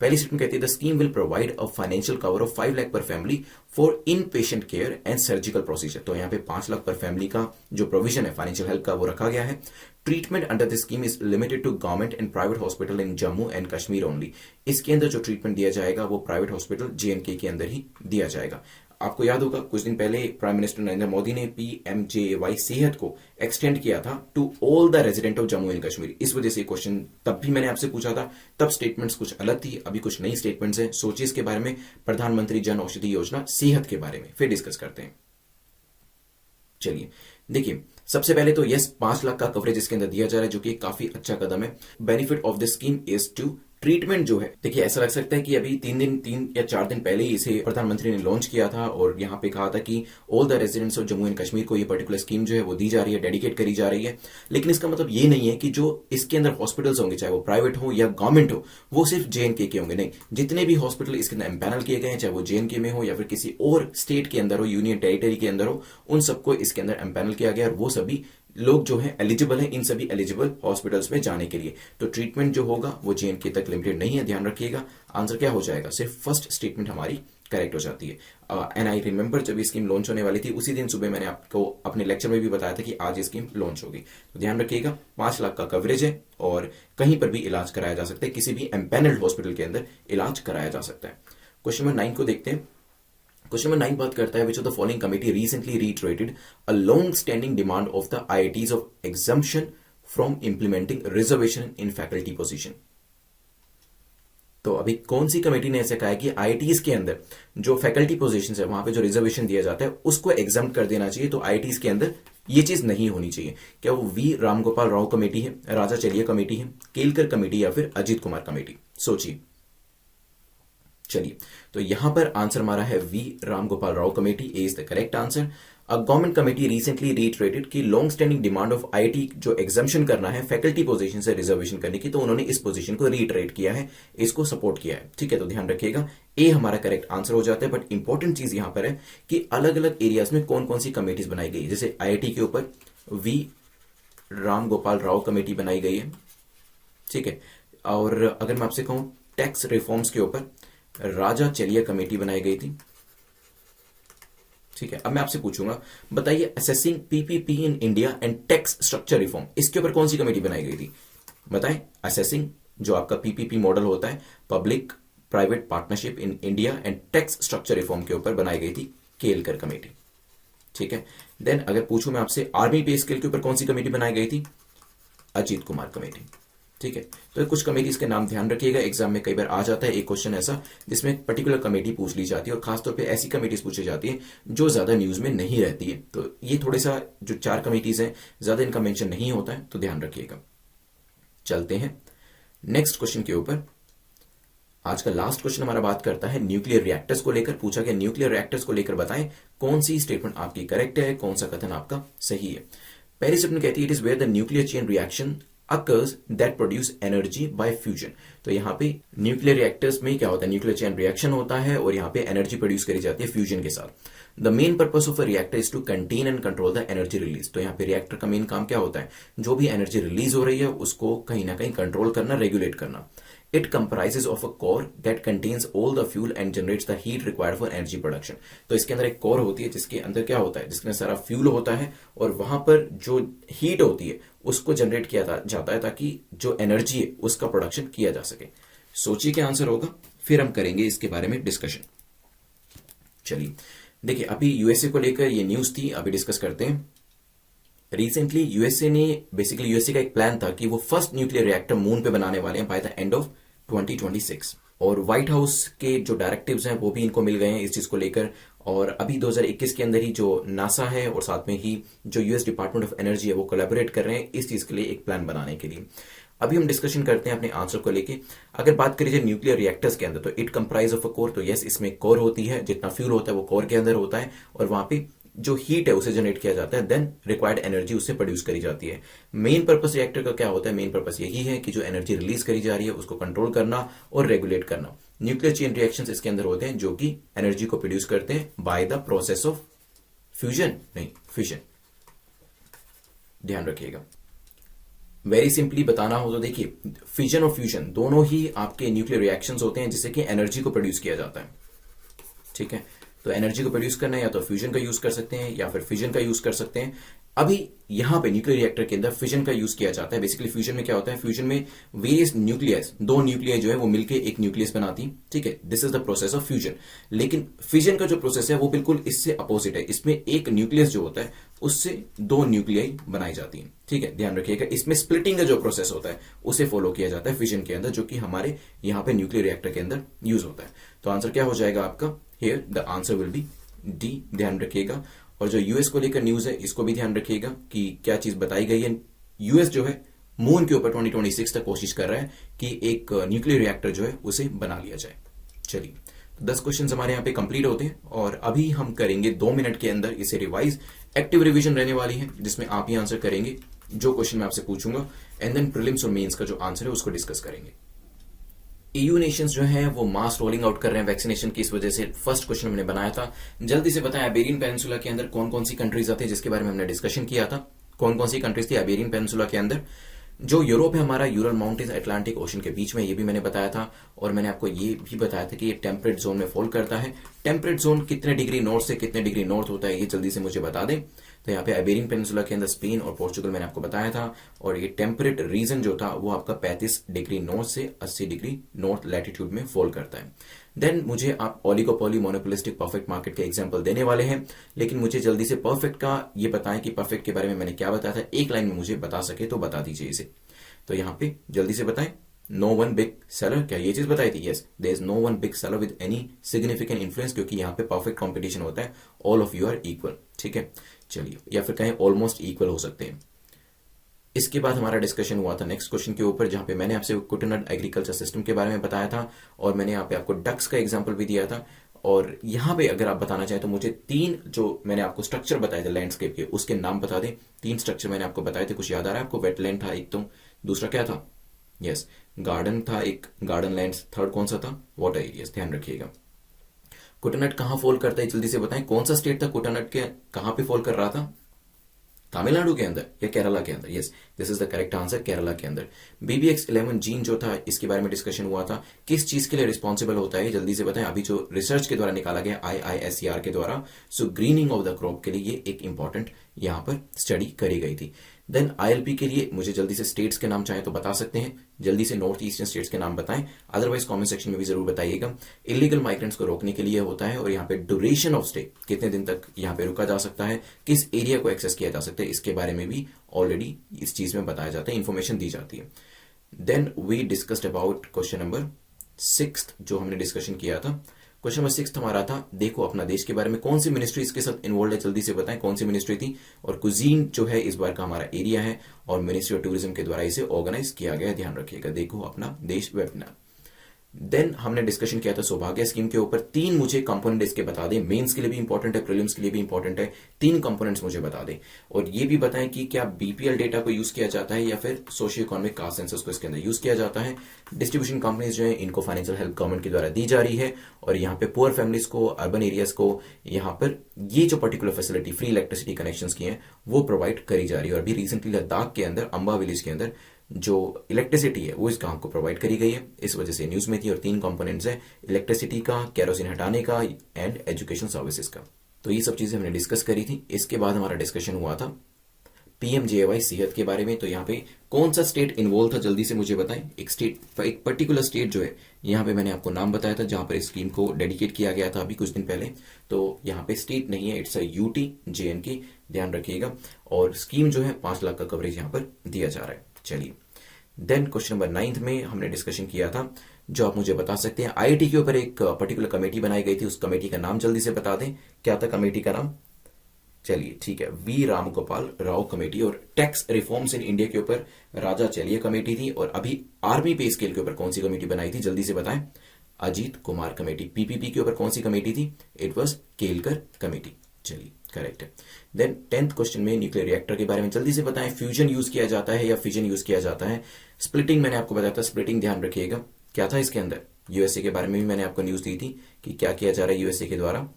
पहली स्टेटमेंट कहती है the scheme will provide a financial cover of 5 lakh per family for in patient care and surgical procedure. तो यहाँ पे 5 लाख पर फैमिली का जो प्रोविजन है फाइनेंशियल हेल्प का वो रखा गया है। Treatment under the scheme is limited to government and private hospital in Jammu and Kashmir only. इसके अंदर जो ट्रीटमेंट दिया जाएगा वो प्राइवेट हॉस्पिटल JNK के अंदर ही दिया जाएगा। आपको याद होगा कुछ दिन पहले प्राइम मिनिस्टर नरेंद्र मोदी ने PMJAY सेहत को एक्सटेंड किया था to all the resident of Jammu and Kashmir. इस वजह से क्वेश्चन तब भी मैंने आपसे पूछा था, तब स्टेटमेंट्स कुछ अलग थी, अभी कुछ नई स्टेटमेंट्स हैं। सोचिए इसके बारे में, प्रधानमंत्री जन औषधि योजना सेहत के बारे में फिर डिस्कस करते हैं। चलिए देखिए सबसे पहले तो यस 5 लाख का कवरेज इसके अंदर दिया जा रहा है, जो कि काफी अच्छा कदम है। Benefit of the scheme is to treatment जो है, देखिए ऐसा लग सकता है कि अभी 3 या 4 दिन पहले ही इसे प्रधानमंत्री ने लॉन्च किया था और यहाँ पे कहा था कि all the residents of Jammu and Kashmir को ये पर्टिकुलर स्कीम जो है वो दी जा रही है, डेडिकेट करी जा रही है। लेकिन इसका मतलब ये नहीं है कि जो इसके अंदर हॉस्पिटल्स होंगे, चाहे वो प्राइवेट हो या गवर्नमेंट हो, वो सिर्फ JNK के होंगे। नहीं, जितने भी हॉस्पिटल इसके अंदर एम्पैनल किए गए हैं, चाहे वो JNK में हो या फिर किसी और स्टेट के अंदर हो, यूनियन टेरिटरी के अंदर हो, उन सबको इसके अंदर एम्पैनल किया गया और वो सभी लोग जो है एलिजिबल है इन सभी एलिजिबल हॉस्पिटल्स में जाने के लिए। तो ट्रीटमेंट जो होगा वो JNK तक लिमिटेड नहीं है, ध्यान रखिएगा। आंसर क्या हो जाएगा? सिर्फ फर्स्ट स्टेटमेंट हमारी करेक्ट हो जाती है। एंड आई रिमेंबर जब ये स्कीम लॉन्च होने वाली थी उसी दिन सुबह मैंने आपको अपने लेक्चर में भी बताया था कि आज ये स्कीम लॉन्च होगी। तो ध्यान रखिएगा 5 लाख का कवरेज है और कहीं पर भी इलाज कराया जा सकता है, किसी भी एम्पैनल्ड हॉस्पिटल के अंदर इलाज कराया जा सकता है। क्वेश्चन नंबर 9 को देखते हैं। क्वेश्चन नंबर 9 बात करता है, which of the following committee recently reiterated a long standing demand of the IITs of exemption from implementing reservation in faculty position. तो अभी कौन सी कमेटी ने ऐसा कहा है कि IITs के अंदर जो फैकल्टी पोजीशन है वहां पे जो रिजर्वेशन दिया जाता है उसको एग्जाम कर देना चाहिए। तो IITs के अंदर ये चीज नहीं होनी चाहिए। क्या वो V रामगोपाल राव कमेटी है, राजा चलिया कमेटी है, केलकर कमेटी या फिर अजीत कुमार कमेटी? सोचिए। चलिए तो यहां पर आंसर हमारा है V Ramgopal Rao committee, A is the correct answer. A government committee recently reiterated की long standing demand of IIT जो एग्जाम्पशन करना है फैकल्टी पोजीशन से रिजर्वेशन करने की, तो उन्होंने इस पोजीशन को रीइटरेट किया है, इसको सपोर्ट किया है। ठीक है, तो ध्यान रखिएगा ए हमारा करेक्ट आंसर हो जाता है। बट इंपॉर्टेंट चीज यहां पर है कि अलग अलग एरियाज में कौन कौन सी कमेटीज बनाई गई। जैसे IIT के ऊपर V रामगोपाल राव कमेटी बनाई गई है, ठीक है। और अगर मैं आपसे कहूं टैक्स रिफॉर्म्स के ऊपर राजा चलिया कमेटी बनाई गई थी, ठीक है। अब मैं आपसे पूछूंगा बताइए assessing PPP in India and tax structure reform, इसके ऊपर कौन सी कमेटी बनाई गई थी? बताएं। असेसिंग जो आपका PPP मॉडल होता है, public private partnership in India and tax structure reform के ऊपर बनाई गई थी केलकर कमेटी, ठीक है। देन अगर पूछूं मैं आपसे आर्मी पे स्केल के ऊपर कौन सी कमेटी बनाई गई थी? अजीत कुमार कमेटी, ठीक है। तो कुछ कमेटीज के नाम ध्यान रखिएगा, एग्जाम में कई बार आ जाता है एक क्वेश्चन ऐसा जिसमें पर्टिकुलर कमेटी पूछ ली जाती है, और खासतौर पे ऐसी कमेटीज पूछी जाती है जो ज्यादा न्यूज में नहीं रहती है। तो ये थोड़े सा जो 4 कमेटीज हैं ज्यादा इनका मेंशन नहीं होता है, तो ध्यान रखिएगा। चलते हैं नेक्स्ट क्वेश्चन के ऊपर। आज का लास्ट क्वेश्चन हमारा बात करता है न्यूक्लियर रिएक्टर्स को लेकर। पूछा गया न्यूक्लियर रिएक्टर्स को लेकर बताएं कौन सी स्टेटमेंट आपकी करेक्ट है, कौन सा कथन आपका सही है। पहली स्टेटमेंट कहती है it is where the nuclear chain reaction occurs that produce energy by fusion। तो यहाँ पे न्यूक्लियर रिएक्टर्स में क्या होता है, न्यूक्लियर चेन रिएक्शन होता है और यहाँ पे एनर्जी प्रोड्यूस करी जाती है फ्यूजन के साथ। The main purpose of a reactor is to contain and control the energy release. तो यहाँ पे रिएक्टर का मेन काम क्या होता है, जो भी एनर्जी रिलीज हो रही है उसको कहीं ना कहीं कंट्रोल करना, रेगुलेट करना। It comprises of a core that contains all the fuel and generates the heat required for energy production। तो इसके अंदर एक कोर होती है जिसके अंदर क्या होता है, जिसके अंदर सारा फ्यूल होता है और वहां पर जो हीट होती है उसको जनरेट किया जाता है ताकि जो एनर्जी है उसका प्रोडक्शन किया जा सके। सोचिए क्या आंसर होगा, फिर हम करेंगे इसके बारे में डिस्कशन। चलिए देखिए, अभी यूएसए को लेकर ये न्यूज थी, अभी डिस्कस करते हैं। रिसेंटली यूएसए का एक प्लान था कि वो फर्स्ट न्यूक्लियर रिएक्टर मून पे बनाने वाले हैं बाय द एंड ऑफ 2026, और व्हाइट हाउस के जो डायरेक्टिव्स हैं वो भी इनको मिल गए हैं इस चीज को लेकर। और अभी 2021 के अंदर ही जो नासा है और साथ में ही जो यूएस डिपार्टमेंट ऑफ एनर्जी है वो कोलैबोरेट कर रहे हैं इस चीज के लिए एक प्लान बनाने के लिए। अभी हम डिस्कशन करते हैं अपने आंसर को लेके। अगर बात करें जाए न्यूक्लियर रिएक्टर्स के अंदर, तो it comprise of a core. तो यस, इसमें कोर होती है, जितना फ्यूल होता है वो कोर के अंदर होता है और वहां पे जो हीट है उसे जनरेट किया जाता है, देन रिक्वायर्ड एनर्जी उससे प्रोड्यूस करी जाती है। मेन पर्पस रिएक्टर का क्या होता है, मेन पर्पस यही है कि जो एनर्जी रिलीज करी जा रही है उसको कंट्रोल करना और रेगुलेट करना। न्यूक्लियर चेन रिएक्शंस इसके अंदर होते हैं जो कि एनर्जी को प्रोड्यूस करते हैं by the process of fusion, नहीं फिशन। ध्यान रखिएगा। वेरी सिंपली बताना हो तो देखिए, फिजन और फ्यूजन दोनों ही आपके न्यूक्लियर रिएक्शंस होते हैं जिससे कि एनर्जी को प्रोड्यूस किया जाता है। ठीक है, तो एनर्जी को प्रोड्यूस करना है या तो फ्यूजन का यूज कर सकते हैं या फिर फिजन का यूज कर सकते हैं। अभी यहां पे न्यूक्लियर रिएक्टर के अंदर फिजन का यूज किया जाता है। बेसिकली फ्यूजन में क्या होता है, फ्यूजन में वेरियस न्यूक्लियस, 2 न्यूक्लियस जो है वो मिलकर एक न्यूक्लियस बनाती है। ठीक है, this is the process of fusion. लेकिन फिजन का जो प्रोसेस है वो बिल्कुल इससे अपोजिट है। इसमें एक न्यूक्लियस जो होता है उससे 2 न्यूक्लियाई बनाई जाती है। ठीक है, ध्यान रखिएगा। इसमें स्प्लिटिंग का जो प्रोसेस होता है उसे फॉलो किया जाता है फिजन के अंदर, जो कि हमारे यहाँ पे न्यूक्लियर रिएक्टर के अंदर यूज होता है। तो आंसर क्या हो जाएगा आपका, here the answer will be D. ध्यान रखिएगा। और जो यूएस को लेकर न्यूज है इसको भी ध्यान रखिएगा कि क्या चीज बताई गई है। यूएस जो है मून के ऊपर 2026 तक कोशिश कर रहा है कि एक न्यूक्लियर रिएक्टर जो है उसे बना लिया जाए। चलिए, तो 10 क्वेश्चन हमारे यहाँ पे कंप्लीट होते हैं और अभी हम करेंगे 2 मिनट के अंदर इसे रिवाइज। एक्टिव रिवीजन रहने वाली है जिसमें आप ही आंसर करेंगे जो क्वेश्चन मैं आपसे पूछूंगा, एंड देन प्रीलिम्स और मेंस का जो आंसर है उसको डिस्कस करेंगे। ईयू नेशंस जो हैं वो मास रोलिंग आउट कर रहे हैं वैक्सीनेशन की, इस वजह से फर्स्ट क्वेश्चन हमने बनाया था। जल्दी से बताएं, आइबेरियन पेनिनसुला के अंदर कौन कौन सी कंट्रीज आती है, जिसके बारे में हमने डिस्कशन किया था। कौन कौन सी कंट्रीज थी आइबेरियन पेनिनसुला के अंदर। जो यूरोप है हमारा, यूरल माउंटेन्स अटलांटिक ओशन के बीच में, ये भी मैंने बताया था। और मैंने आपको ये भी बताया था कि ये टेम्परेट जोन में फॉल करता है। टेम्परेट जोन कितने डिग्री नॉर्थ से कितने डिग्री नॉर्थ होता है ये जल्दी से मुझे बता दें। तो यहाँ पे आइबेरियन पेनिनसुला के अंदर स्पेन और पोर्चुगल मैंने आपको बताया था, और ये टेम्परेट रीजन जो था वो आपका 35 डिग्री नॉर्थ से 80 डिग्री नॉर्थ लैटिट्यूड में फॉल करता है। देन मुझे आप ओलिगोपोली मोनोपोलिस्टिक परफेक्ट मार्केट के एग्जांपल देने वाले हैं, लेकिन मुझे जल्दी से परफेक्ट का ये बताएं कि परफेक्ट के बारे में मैंने क्या बताया था। एक लाइन में मुझे बता सके तो बता दीजिए इसे। तो यहाँ पे जल्दी से बताएं, नो वन बिग सेलर, क्या ये चीज बताई थी? Yes, there is no one big seller with any significant influence, क्योंकि यहाँ पे परफेक्ट कंपटीशन होता है, all of you are equal. ठीक है, चलिए, या फिर कहें ऑलमोस्ट इक्वल हो सकते हैं। इसके बाद हमारा डिस्कशन हुआ था नेक्स्ट क्वेश्चन के ऊपर, जहां पे मैंने आपसे कुटनट एग्रीकल्चर सिस्टम के बारे में बताया था, और मैंने यहाँ पे आपको डक्स का एग्जाम्पल भी दिया था। और यहाँ पे अगर आप बताना चाहें तो मुझे 3 जो मैंने आपको स्ट्रक्चर बताए थे लैंडस्केप के, उसके नाम बता दें। 3 स्ट्रक्चर मैंने आपको बताए थे, कुछ याद आ रहा है आपको? वेटलैंड था एक, तो दूसरा क्या था? यस, गार्डन था एक, गार्डन लैंड्स। थर्ड कौन सा था? Water areas. ध्यान रखिएगा। कुटनट कहाँ फॉल करता है जल्दी से बताएं। कौन सा स्टेट था कुटनट के, कहां पे फॉल कर रहा था? तमिलनाडु के अंदर या केरला के अंदर? Yes, this is the correct answer, Kerala के अंदर। BBX11 जीन जो था इसके बारे में डिस्कशन हुआ था, किस चीज के लिए रिस्पॉन्सिबल होता है जल्दी से बताएं। अभी जो रिसर्च के द्वारा निकाला गया IISER के द्वारा, सो ग्रीनिंग ऑफ द क्रॉप के लिए ये एक इंपॉर्टेंट यहां पर स्टडी करी गई थी। देन ILP के लिए मुझे जल्दी से स्टेट्स के नाम चाहे तो बता सकते हैं, जल्दी से नॉर्थ ईस्टर्न स्टेट्स के नाम बताएं, अदरवाइज कमेंट सेक्शन में भी जरूर बताइएगा। इलीगल माइग्रेंट्स को रोकने के लिए होता है, और यहाँ पे ड्यूरेशन ऑफ स्टे, कितने दिन तक यहाँ पे रुका जा सकता है, किस एरिया को एक्सेस किया जा सकता है, इसके बारे में भी ऑलरेडी इस चीज में बताया जाता है, इंफॉर्मेशन दी जाती है। Then we discussed about question number 6 जो हमने डिस्कशन किया था। क्वेश्चन नंबर 6 हमारा था, देखो अपना देश के बारे में कौन सी मिनिस्ट्री इसके साथ इन्वॉल्व है, जल्दी से बताएं कौन सी मिनिस्ट्री थी। और कुजीन जो है इस बार का हमारा एरिया है और मिनिस्ट्री ऑफ टूरिज्म के द्वारा इसे ऑर्गेनाइज किया गया, ध्यान रखिएगा। देखो अपना देश वेबिनार। देन हमने डिस्कशन किया था सौभाग्य स्कीम के ऊपर। 3 मुझे कंपोनेंट इसके बता दें, मेंस के लिए भी इंपॉर्टेंट है, प्रीलिम्स के लिए भी इंपॉर्टेंट है। 3 कंपोनेंट्स मुझे बता दें और ये भी बताएं कि क्या बीपीएल डेटा को यूज किया जाता है या फिर सोशियो इकोनॉमिक कास्ट सेंसस को इसके अंदर यूज किया जाता है। डिस्ट्रीब्यूशन कंपनीज जो है इनको फाइनेंशियल हेल्प गवर्नमेंट के द्वारा दी जा रही है और यहाँ पे पुअर फैमिलीज को, अर्बन एरियाज को यहाँ पर ये जो particular facility free electricity connections की है वो प्रोवाइड करी जा रही है। और अभी रिसेंटली लद्दाख के अंदर अंबा विलेज के अंदर जो इलेक्ट्रिसिटी है वो इस गांव को प्रोवाइड करी गई है, इस वजह से न्यूज में थी। और 3 कंपोनेंट्स है, इलेक्ट्रिसिटी का, केरोसिन हटाने का एंड एजुकेशन सर्विसेज का। तो ये सब चीजें हमने डिस्कस करी थी। इसके बाद हमारा डिस्कशन हुआ था पीएमजेएवाई सेहत के बारे में। तो यहाँ पे कौन सा स्टेट इन्वॉल्व था जल्दी से मुझे बताएं। एक पर्टिकुलर स्टेट जो है यहाँ पे मैंने आपको नाम बताया था जहां पर इस स्कीम को डेडिकेट किया गया था अभी कुछ दिन पहले। तो यहाँ पे स्टेट नहीं है, इट्स अ यूटी जेएनके, ध्यान रखिएगा। और स्कीम जो है 5 लाख का कवरेज यहाँ पर दिया जा रहा है। चलिए देन क्वेश्चन नंबर 9 में हमने डिस्कशन किया था, जो आप मुझे बता सकते हैं। आईआईटी के ऊपर एक पर्टिकुलर कमेटी बनाई गई थी, उस कमेटी का नाम जल्दी से बता दें, क्या था कमेटी का नाम। चलिए ठीक है, वी रामगोपाल राव कमेटी। और टैक्स रिफॉर्म्स इन इंडिया के ऊपर राजा चलिए कमेटी थी। और अभी आर्मी पे स्केल के ऊपर कौन सी कमेटी बनाई थी जल्दी से बताएं। अजीत कुमार कमेटी। पीपीपी के ऊपर कौन सी कमेटी थी, इट वॉज केलकर कमेटी। चलिए करेक्ट है। देन 10th क्वेश्चन में न्यूक्लियर रिएक्टर के बारे में जल्दी से बताएं, फ्यूजन यूज किया जाता है या फिजन यूज किया जाता है। स्प्लिटिंग मैंने आपको बताया था, स्प्लिटिंग ध्यान रखिएगा क्या था इसके अंदर। यूएसए के बारे में भी मैंने आपको न्यूज दी थी कि क्या किया जा रहा है यूएसए के द्वारा।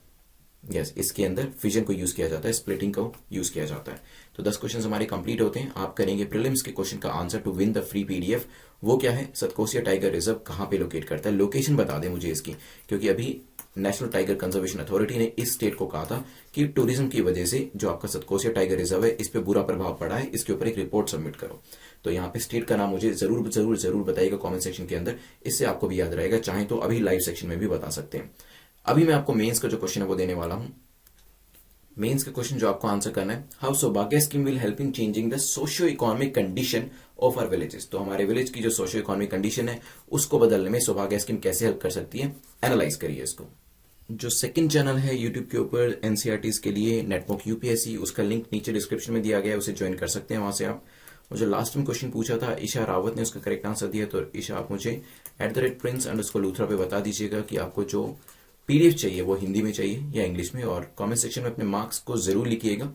यस, इसके अंदर फिजन को यूज किया जाता है, स्प्लिटिंग को यूज किया जाता है। तो 10 क्वेश्चन हमारे कंप्लीट होते हैं। आप करेंगे प्रीलिम्स के क्वेश्चन का answer to win the free PDF. वो क्या है, सतकोसिया टाइगर रिजर्व कहां पे लोकेट करता है, लोकेशन बता दें मुझे इसकी, क्योंकि अभी नेशनल टाइगर कंजर्वेशन अथॉरिटी ने इस स्टेट को कहा था कि टूरिज्म की वजह से जो आपका सतकोसिया टाइगर रिजर्व है इस पे बुरा प्रभाव पड़ा है, इसके ऊपर एक रिपोर्ट सबमिट करो। तो यहाँ पे स्टेट का नाम मुझे जरूर जरूर जरूर बताइएगा कमेंट सेक्शन के अंदर, इससे आपको भी याद रहेगा। चाहे तो अभी लाइव सेक्शन में भी बता सकते हैं। अभी मैं आपको मेंस का जो क्वेश्चन है वो देने वाला हूं। मेंस का क्वेश्चन जो आपको आंसर करना है, how Saubhagya scheme will help in changing the socio economic condition of our villages. तो हमारे विलेज की जो सोशियो इकोनॉमिक कंडीशन है उसको बदलने में सौभाग्य स्कीम कैसे हेल्प कर सकती है, एनालाइज करिए इसको। जो सेकंड चैनल है यूट्यूब के ऊपर एनसीईआरटीज के लिए, नेटवर्क यूपीएससी, उसका लिंक नीचे डिस्क्रिप्शन में दिया गया है, उसे ज्वाइन कर सकते हैं वहां से आप। और जो लास्ट में क्वेश्चन पूछा था ईशा रावत ने उसका करेक्ट आंसर दिया। तो ईशा आप मुझे @prince_luthra पे बता दीजिएगा कि आपको जो पीडीएफ चाहिए वो हिंदी में चाहिए या इंग्लिश में, और कमेंट सेक्शन में अपने मार्क्स को जरूर लिखिएगा।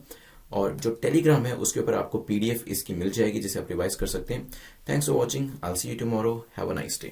और जो टेलीग्राम है उसके ऊपर आपको पीडीएफ इसकी मिल जाएगी जिसे आप रिवाइज कर सकते हैं। Thanks for watching, I will see you tomorrow, have a nice day.